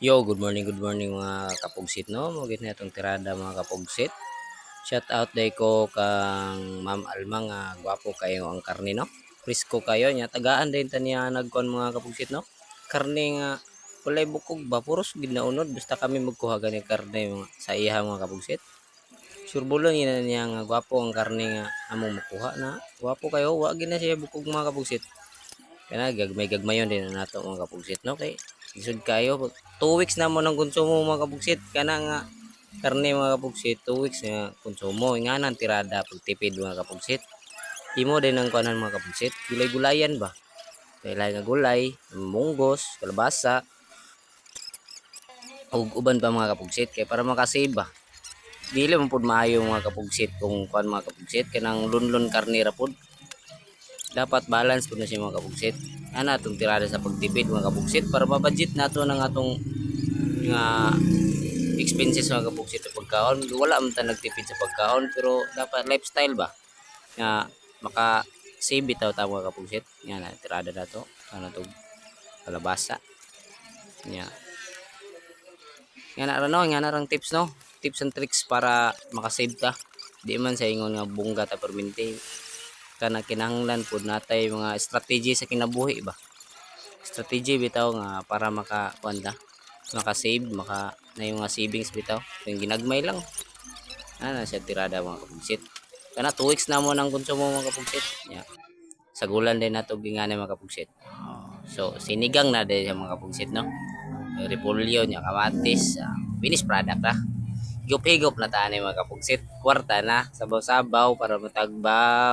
Yo, good morning mga kapugsit no. Mugit na itong tirada mga kapugsit. Shout out day ko kang Ma'am Alma nga gwapo kayo ang karne no. Prisko kayo nya tagaan din taniya nagkon mga kapugsit no. Karne nga walay bukog ba puros gid na unod basta kami magkuha gani karne sa iya mga kapugsit. Surbulon ina niya nga gwapo ang karne nga among makuha na. Gwapo kayo wa gid na siya bukog mga kapugsit. Kana gagmay gagmayon din na nato mga kapugsit no kay isod kayo 2 weeks na mo nang konsumo mga kapugsit kana nga karne mga kapugsit 2 weeks nga konsumo nga nang tirada pagtipid mga kapugsit imo din ang kuanan mga kapugsit gulay-gulayan ba kailangan nga gulay munggos kalabasa ug uban pa mga kapugsit kay para makasave ba dili man pud maayo mga kapugsit kung kuan mga kapugsit kanang lunlon karne ra pud dapat balance pud na siya mga kapugsit ana atong tirada sa pagtipid mga kapugsit para ma-budget nato ng atong nga expenses mga kapugsit sa pagkaon wala man ta nagtipid sa pagkaon pero dapat lifestyle ba nga maka save bitaw ta mga kapugsit nga na tirada nato ano to kalabasa nya nga na ano nga narang tips no tips and tricks para maka-save ta di man sa ingon nga bungga ta perminti kana kinahanglan pud natay mga strategy sa kinabuhi ba strategy bitaw nga para maka kuanda maka-save maka na yung mga savings bitaw yung ginagmay lang ana siya tirada mga kapugsit kana 2 weeks na mo nang konsumo mga kapugsit yeah. Sagulan din nato gingani mga kapugsit so sinigang na din sa mga kapugsit no repolyo nya kamatis finished product na higop-higop na tani mga kapugsit kwarta na sabaw-sabaw para matagbaw